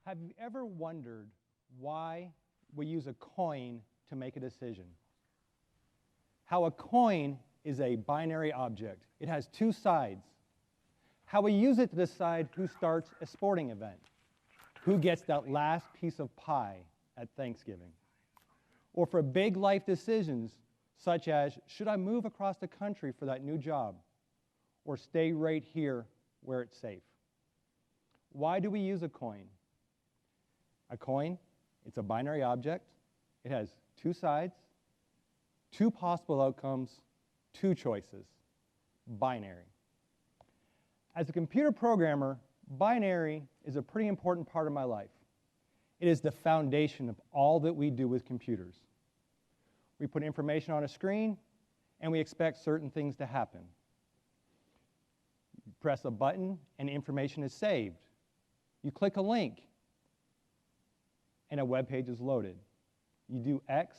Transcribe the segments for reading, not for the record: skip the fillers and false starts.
Have you ever wondered why we use a coin to make a decision? How a coin is a binary object. It has two sides. How we use it to decide who starts a sporting event, who gets that last piece of pie at Thanksgiving. Or for big life decisions, such as, should I move across the country for that new job? Or stay right here where it's safe? Why do we use a coin? A coin, it's a binary object. It has two sides, two possible outcomes, two choices. Binary. As a computer programmer, binary is a pretty important part of my life. It is the foundation of all that we do with computers. We put information on a screen, and we expect certain things to happen. You press a button, and information is saved. You click a link, and a web page is loaded. You do X,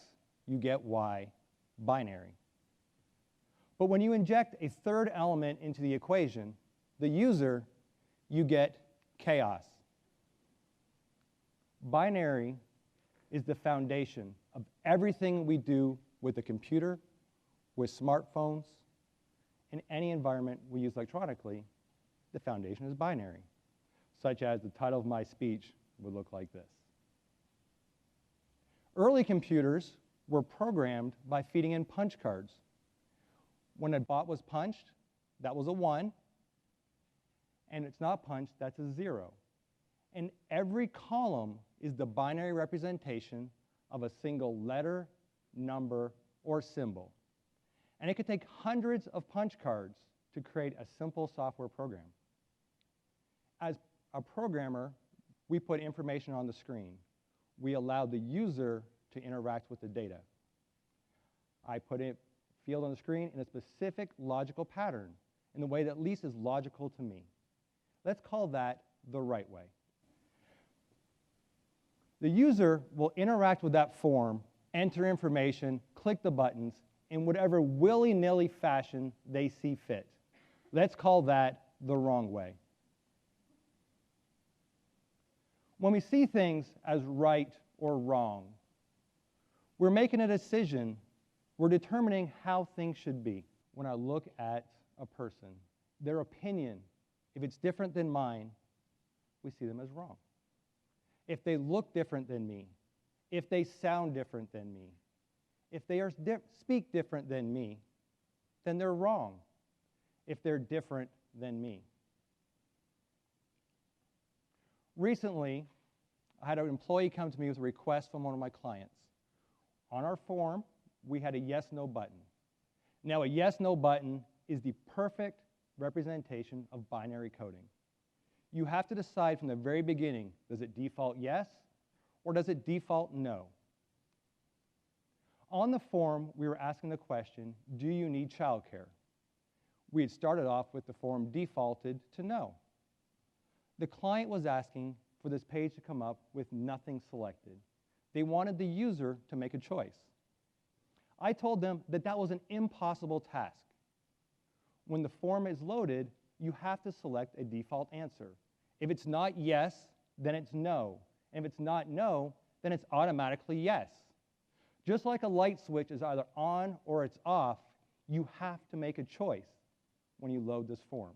you get Y, binary. But when you inject a third element into the equation, the user, you get chaos. Binary is the foundation of everything we do with a computer, with smartphones, in any environment we use electronically. The foundation is binary, such as the title of my speech would look like this. Early computers were programmed by feeding in punch cards. When a bot was punched, that was a 1, and it's not punched, that's a 0. And every column is the binary representation of a single letter, number, or symbol. And it could take hundreds of punch cards to create a simple software program. As a programmer, we put information on the screen. We allowed the user to interact with the data. I put a field on the screen in a specific logical pattern, in the way that at least is logical to me. Let's call that the right way. The user will interact with that form, enter information, click the buttons, in whatever willy-nilly fashion they see fit. Let's call that the wrong way. When we see things as right or wrong, we're making a decision. We're determining how things should be. When I look at a person, their opinion, if it's different than mine, we see them as wrong. If they look different than me, if they sound different than me, if they speak different than me, then they're wrong if they're different than me. Recently, I had an employee come to me with a request from one of my clients. On our form, we had a yes-no button. Now, a yes-no button is the perfect representation of binary coding. You have to decide from the very beginning, does it default yes or does it default no? On the form, we were asking the question, do you need childcare? We had started off with the form defaulted to no. The client was asking for this page to come up with nothing selected. They wanted the user to make a choice. I told them that that was an impossible task. When the form is loaded, you have to select a default answer. If it's not yes, then it's no. And if it's not no, then it's automatically yes. Just like a light switch is either on or it's off, you have to make a choice when you load this form.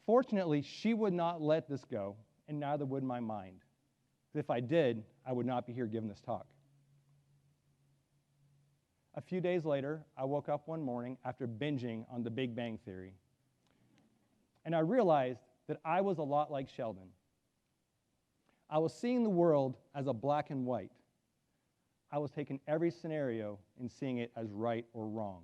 Fortunately, she would not let this go, and neither would my mind. If I did, I would not be here giving this talk. A few days later, I woke up one morning after binging on The Big Bang Theory, and I realized that I was a lot like Sheldon. I was seeing the world as a black and white. I was taking every scenario and seeing it as right or wrong.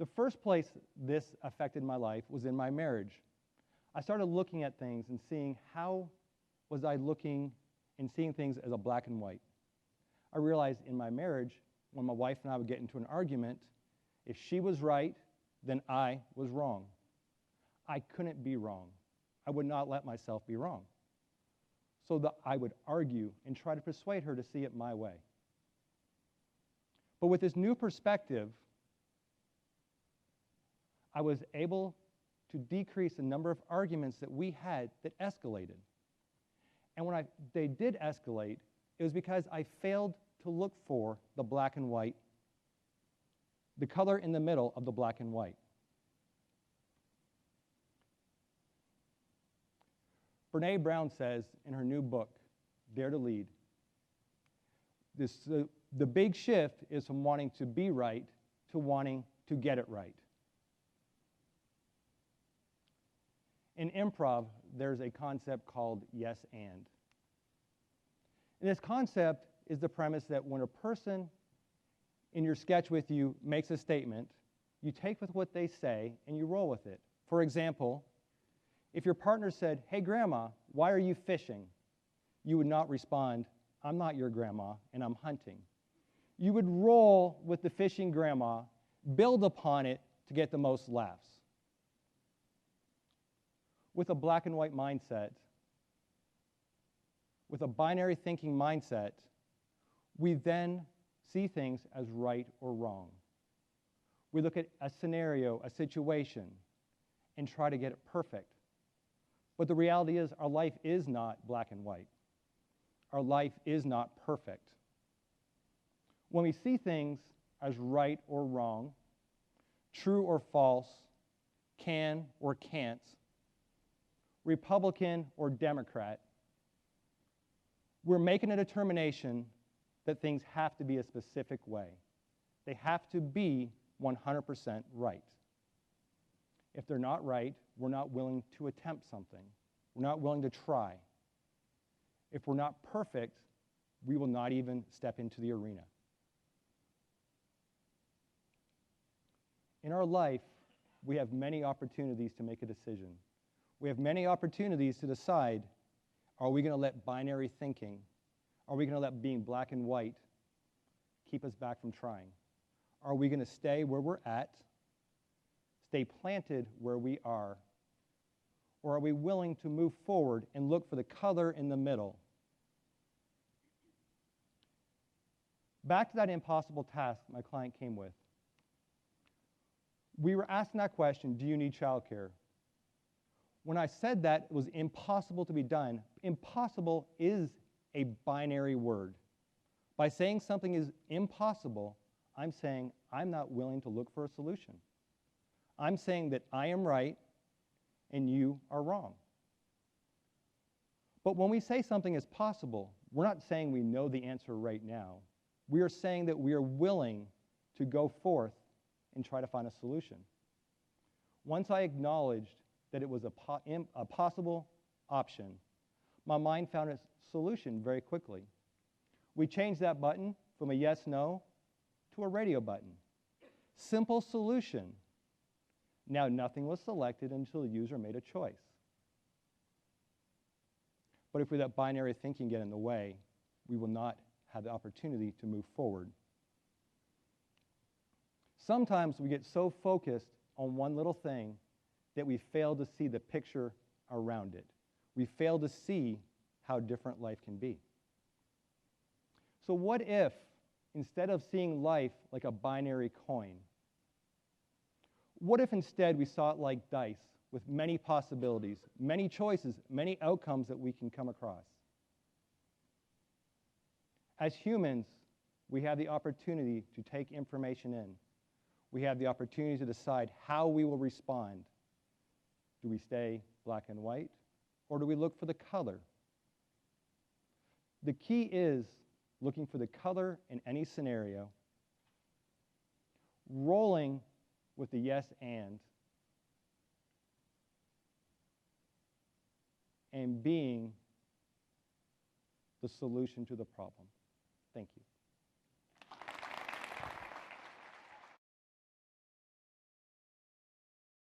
The first place this affected my life was in my marriage. I started looking at things and seeing how was I looking and seeing things as a black and white. I realized in my marriage, when my wife and I would get into an argument, if she was right, then I was wrong. I couldn't be wrong. I would not let myself be wrong. So that I would argue and try to persuade her to see it my way. But with this new perspective, I was able to decrease the number of arguments that we had that escalated. And when they did escalate, it was because I failed to look for the black and white, the color in the middle of the black and white. Brene Brown says in her new book, Dare to Lead, the big shift is from wanting to be right to wanting to get it right. In improv, there's a concept called yes and. And this concept is the premise that when a person in your sketch with you makes a statement, you take with what they say and you roll with it. For example, if your partner said, "Hey grandma, why are you fishing?" you would not respond, "I'm not your grandma and I'm hunting." You would roll with the fishing grandma, build upon it to get the most laughs. With a black and white mindset, with a binary thinking mindset, we then see things as right or wrong. We look at a scenario, a situation, and try to get it perfect. But the reality is our life is not black and white. Our life is not perfect. When we see things as right or wrong, true or false, can or can't, Republican or Democrat, we're making a determination that things have to be a specific way. They have to be 100% right. If they're not right, we're not willing to attempt something. We're not willing to try. If we're not perfect, we will not even step into the arena. In our life, we have many opportunities to make a decision. We have many opportunities to decide, are we going to let binary thinking, are we going to let being black and white keep us back from trying? Are we going to stay where we're at, stay planted where we are, or are we willing to move forward and look for the color in the middle? Back to that impossible task my client came with. We were asking that question, do you need childcare? When I said that it was impossible to be done, impossible is a binary word. By saying something is impossible, I'm saying I'm not willing to look for a solution. I'm saying that I am right and you are wrong. But when we say something is possible, we're not saying we know the answer right now. We are saying that we are willing to go forth and try to find a solution. Once I acknowledged that it was a possible option, my mind found a solution very quickly. We changed that button from a yes/no to a radio button. Simple solution. Now nothing was selected until the user made a choice. But if we let binary thinking get in the way, we will not have the opportunity to move forward. Sometimes we get so focused on one little thing that we fail to see the picture around it. We fail to see how different life can be. So what if, instead of seeing life like a binary coin, what if instead we saw it like dice with many possibilities, many choices, many outcomes that we can come across? As humans, we have the opportunity to take information in. We have the opportunity to decide how we will respond. Do we stay black and white, or do we look for the color? The key is looking for the color in any scenario, rolling with the yes and being the solution to the problem. Thank you.